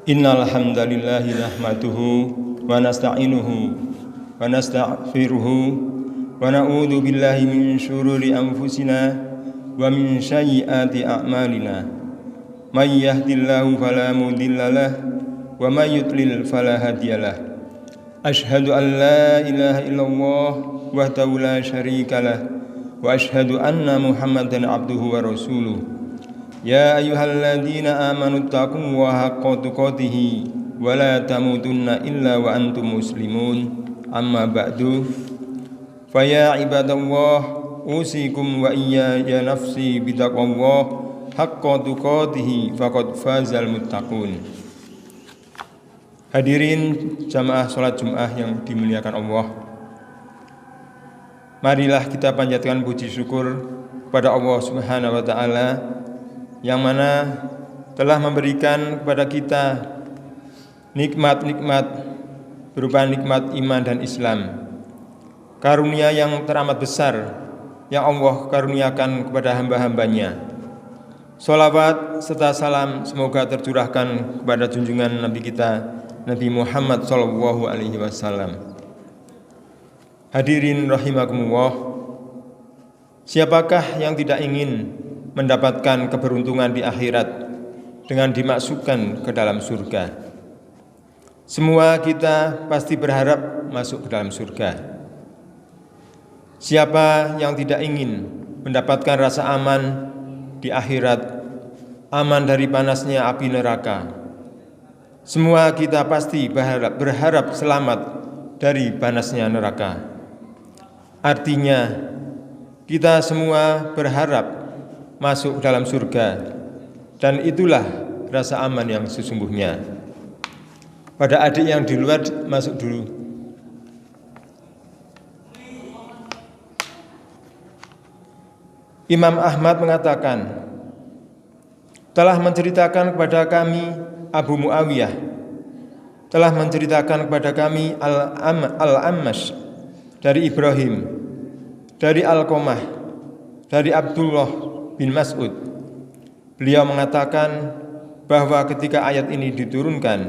Innal hamdalillahi nahmaduhu wa nasta'inuhu wa nastaghfiruhu wa na'udzu billahi min syururi anfusina wa min sayyiati a'malina. May yahdihillahu fala mudhillalah wa may yudlil fala hadiyalah. Asyhadu an la ilaha illallah wahdahu la syarikalah wa asyhadu anna Muhammadan abduhu wa rasuluh. Ya ayyuhalladzina amanu taqullaha haqqa tuqatih wa la tamutunna illa wa antum muslimun. Amma ba'du. Fa ya ibadallah usikum wa iyya nafsi bitaqwallah haqqa tuqatih faqad fazal muttaqun. Hadirin jamaah salat Jumat yang dimuliakan Allah. Marilah kita panjatkan puji syukur kepada Allah Subhanahu wa taala yang mana telah memberikan kepada kita nikmat-nikmat berupa nikmat iman dan Islam. Karunia yang teramat besar yang Allah karuniakan kepada hamba-hambanya. Sholawat serta salam semoga tercurahkan kepada junjungan Nabi kita Nabi Muhammad SAW. Hadirin rahimakumullah, siapakah yang tidak ingin mendapatkan keberuntungan di akhirat dengan dimasukkan ke dalam surga? Semua kita pasti berharap masuk ke dalam surga. Siapa yang tidak ingin mendapatkan rasa aman di akhirat, aman dari panasnya api neraka? Semua kita pasti berharap selamat dari panasnya neraka. Artinya, kita semua berharap masuk dalam surga, dan itulah rasa aman yang sesungguhnya. Pada adik yang di luar masuk dulu. Imam Ahmad mengatakan, telah menceritakan kepada kami Abu Muawiyah, telah menceritakan kepada kami Al-Ammash dari Ibrahim, dari Alqamah, dari Abdullah bin Mas'ud. Beliau mengatakan bahwa ketika ayat ini diturunkan,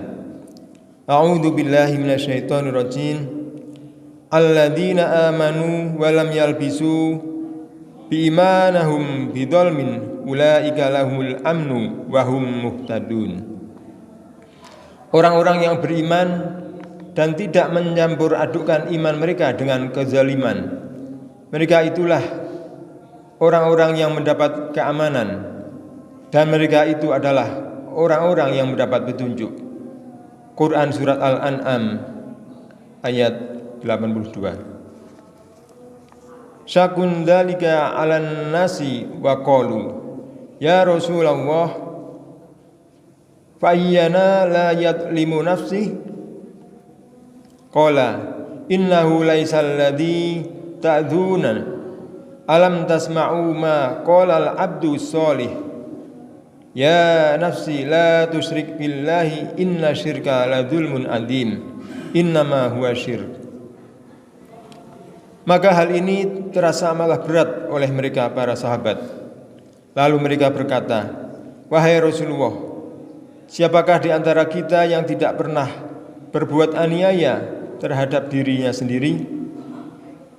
A'udzu billahi minasyaitonir rajim, alladzina amanu wa lam yalbisu biimanahum bidzalmin ulaika lahumul amnu wa hum muhtadun. Orang-orang yang beriman dan tidak mencampur adukkan iman mereka dengan kezaliman, mereka itulah orang-orang yang mendapat keamanan, dan mereka itu adalah orang-orang yang mendapat petunjuk. Quran Surat Al-An'am ayat 82. Syakun dzalika 'alan nasi wa qalu ya Rasulullah fa ayyana la yadlimu nafsi qala innahu laisal ladzi ta'dzuna alam tasma'u ma qala al-'abdu sholih ya nafsi la tusyrik billahi inna syirka la dzulmun adzim innama huwa syirk. Maka hal ini terasa malah berat oleh mereka para sahabat. Lalu mereka berkata, wahai Rasulullah, siapakah di antara kita yang tidak pernah berbuat aniaya terhadap dirinya sendiri?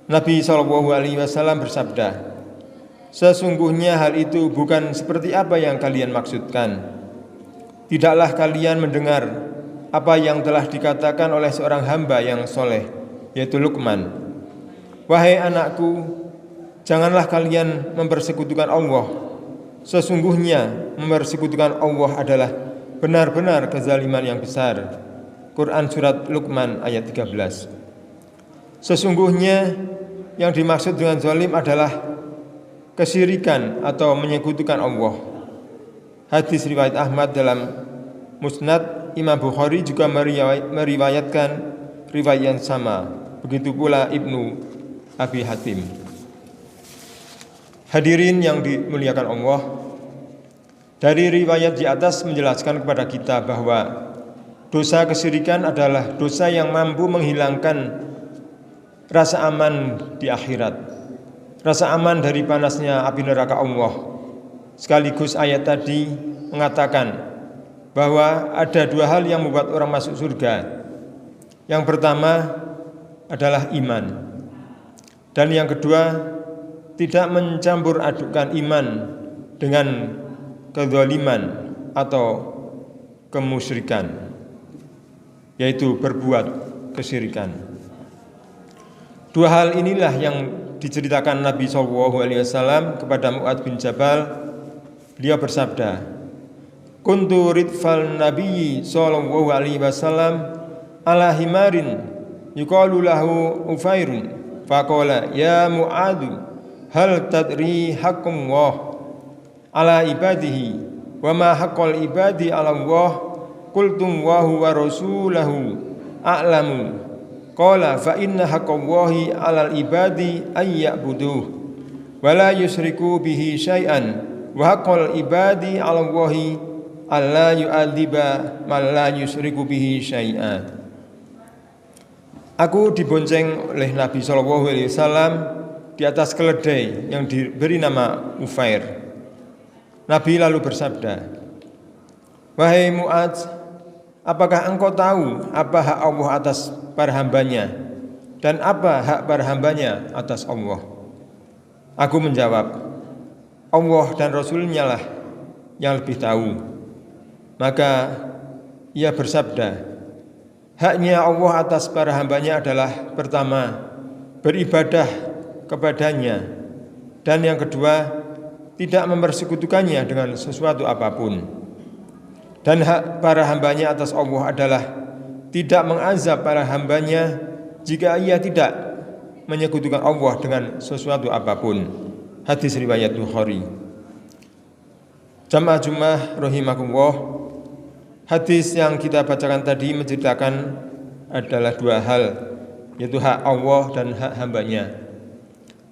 Nabi SAW bersabda, sesungguhnya hal itu bukan seperti apa yang kalian maksudkan. Tidaklah kalian mendengar apa yang telah dikatakan oleh seorang hamba yang soleh, yaitu Luqman. Wahai anakku, janganlah kalian mempersekutukan Allah. Sesungguhnya mempersekutukan Allah adalah benar-benar kezaliman yang besar. Quran Surat Luqman ayat 13. Sesungguhnya yang dimaksud dengan zalim adalah kesyirikan atau menyekutukan Allah. Hadis riwayat Ahmad dalam Musnad, Imam Bukhari juga meriwayatkan riwayat yang sama. Begitu pula Ibnu Abi Hatim. Hadirin yang dimuliakan Allah, dari riwayat di atas menjelaskan kepada kita bahwa dosa kesyirikan adalah dosa yang mampu menghilangkan rasa aman di akhirat, rasa aman dari panasnya api neraka Allah. Sekaligus ayat tadi mengatakan bahwa ada dua hal yang membuat orang masuk surga. Yang pertama adalah iman, dan yang kedua tidak mencampur adukan iman dengan kezaliman atau kemusyrikan, yaitu berbuat kesyirikan. Dua hal inilah yang diceritakan Nabi SAW kepada Mu'adz bin Jabal. Beliau bersabda, "Kuntu ridfal Nabi sallallahu alaihi wasallam ala himarin yuqalu lahu Ufairun, faqala ya Mu'adz hal tadri haqqullah ala ibadihi wa ma haqqul ibadi ala Allah, qultum wa huwa rasulahu a'lamu, qala fa inna haqqallahi 'alal ibadi ay ya'buduh wa la yusyriku bihi syai'an wa haqqul ibadi 'ala Allahi alla yu'adziba man la yusyriku bihi syai'an." Aku dibonceng oleh Nabi SAW di atas keledai yang diberi nama Ufair. Nabi lalu bersabda, "Wahai Mu'adz, apakah engkau tahu apa hak Allah atas para hambanya dan apa hak para hambanya atas Allah?" Aku menjawab, "Allah dan Rasulnya lah yang lebih tahu." Maka ia bersabda, "Haknya Allah atas para hambanya adalah pertama, beribadah kepadanya, dan yang kedua, tidak mempersekutukannya dengan sesuatu apapun. Dan hak para hambanya atas Allah adalah tidak mengazab para hambanya jika ia tidak menyekutukan Allah dengan sesuatu apapun." Hadis riwayat Bukhari. Jamaah Jumat rahimakumullah, hadis yang kita bacakan tadi menceritakan adalah dua hal, yaitu hak Allah dan hak hambanya.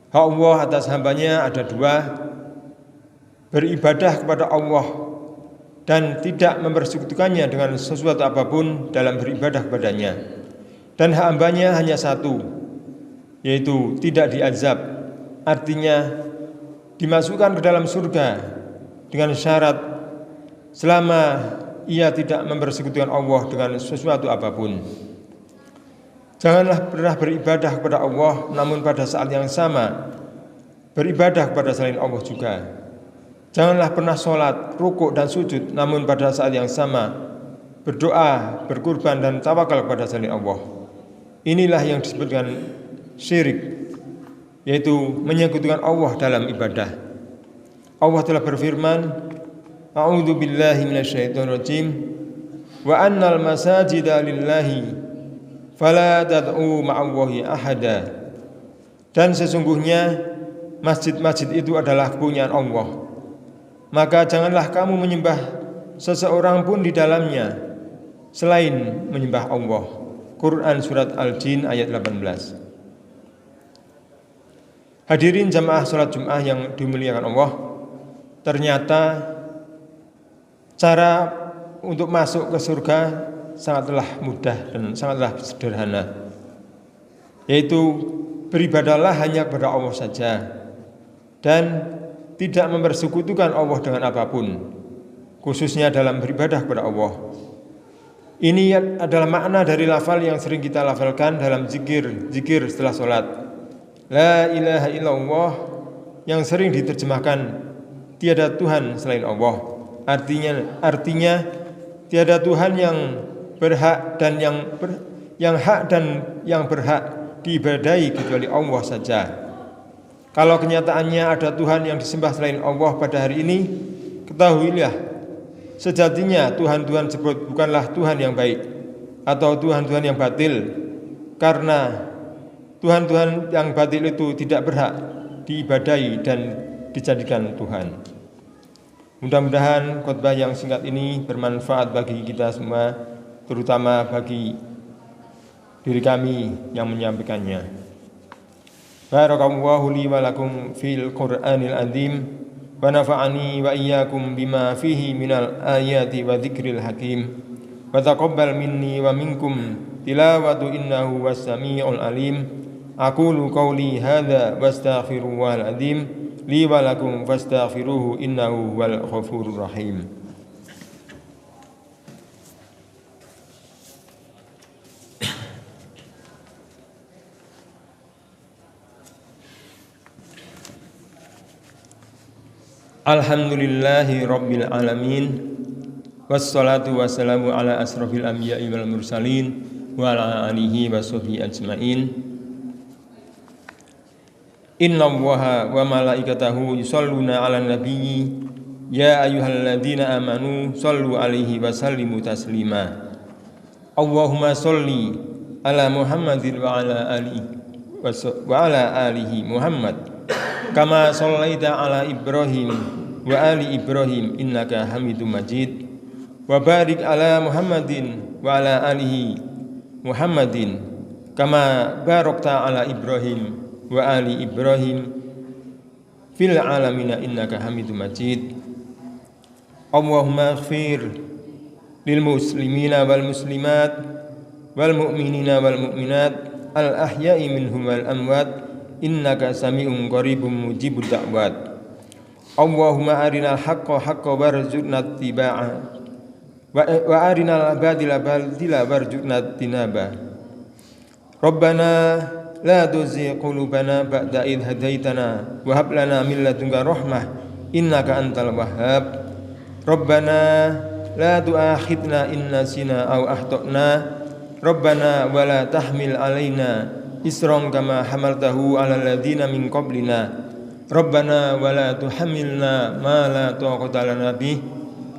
Hak Allah atas hambanya ada dua: beribadah kepada Allah dan tidak mempersekutukannya dengan sesuatu apapun dalam beribadah kepadanya. Dan hak hambanya hanya satu, yaitu tidak diazab, artinya dimasukkan ke dalam surga dengan syarat selama ia tidak mempersekutukan Allah dengan sesuatu apapun. Janganlah pernah beribadah kepada Allah namun pada saat yang sama beribadah kepada selain Allah juga. Janganlah pernah sholat, rukuk dan sujud namun pada saat yang sama berdoa, berkurban dan tawakal kepada selain Allah. Inilah yang disebut dengan syirik, yaitu menyekutukan Allah dalam ibadah. Allah telah berfirman, "A'udzu billahi minasyaitonir rajim. Wa annal masajida lillahi fala tad'u ma'allahi ahada." Dan sesungguhnya masjid-masjid itu adalah kepunyaan Allah, maka janganlah kamu menyembah seseorang pun di dalamnya selain menyembah Allah. Quran surat Al-Jin ayat 18. Hadirin jamaah salat Jumat yang dimuliakan Allah, ternyata cara untuk masuk ke surga sangatlah mudah dan sangatlah sederhana, yaitu beribadahlah hanya kepada Allah saja dan tidak mempersekutukan Allah dengan apapun, khususnya dalam beribadah kepada Allah. Ini adalah makna dari lafal yang sering kita lafalkan dalam zikir setelah sholat, La ilaha illallah, yang sering diterjemahkan tiada Tuhan selain Allah. Artinya tiada Tuhan yang berhak dan yang berhak diibadahi kecuali Allah saja. Kalau kenyataannya ada Tuhan yang disembah selain Allah pada hari ini, ketahuilah sejatinya Tuhan-Tuhan tersebut bukanlah Tuhan yang baik atau Tuhan-Tuhan yang batil, karena Tuhan-Tuhan yang batil itu tidak berhak diibadahi dan dijadikan Tuhan. Mudah-mudahan khutbah yang singkat ini bermanfaat bagi kita semua, terutama bagi diri kami yang menyampaikannya. Barakallahu li wa lakum fil Qur'anil azim wa nafa'ani wa iyyakum bima fihi minal ayati wa dzikril hakim wa taqabbal minni wa minkum tilawatu innahu was-sami'ul alim. Aqulu qawli hadza wastaghfirullahal azim li wa lakum fastaghfiruhu innahu wal ghafurur rahim. Alhamdulillahi rabbil alamin. Wassalatu wassalamu ala asrofil anbiya'i wal mursalin wa ala alihi wa sahbihi ajmain. Inna Allaha wa malaikatahu yusholluna ala nabiyyi ya ayyuhalladzina amanu shollu alaihi wa sallimu taslima. Allahumma sholli ala Muhammadin wa ala alihi Muhammad kama shallaita ala Ibrahim wa ali Ibrahim innaka Hamidum Majid. Wa barik ala Muhammadin wa ala alihi Muhammadin kama barakta ala Ibrahim wa ali Ibrahim fil alamin innaka Hamidum Majid. Allahumma ighfir lil muslimina wal muslimat wal mu'minina wal mu'minat al ahya'i minhum wal amwat innaka sami'un qaribun mujibud da'wat. Allahumma arinal haqqa haqqan warzuqna ittiba'ah wa arinal batila batila warzuqna tinaba. Rabbana la tuzigh qulubana ba'da idh hadaitana wa hab lana min ladunka rahmah innaka antal wahhab. Rabbana la tu'akhidna in nasina aw akhtana. Rabbana wa la tahmil alaina isran kama hamaltahu ala alladziina min qablina. Rabbana wa la tuhammilna ma la taqata lana bih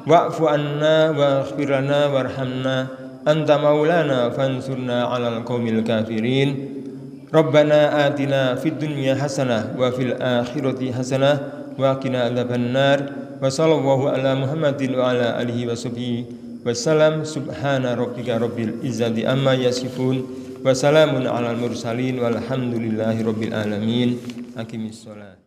wa'fu anna waghfir lana warhamna anta maulana fansurna 'alal qaumil kafirin. Rabbana atina fid dunya hasanah wa fil akhirati hasanah wa qina adzabannar. Wa sallallahu ala Muhammadin wa ala alihi wa sahbihi wasallam. Subhana rabbika rabbil izzati amma yasifun wa salamun alal mursalin walhamdulillahi rabbil alamin. Aqimissalah.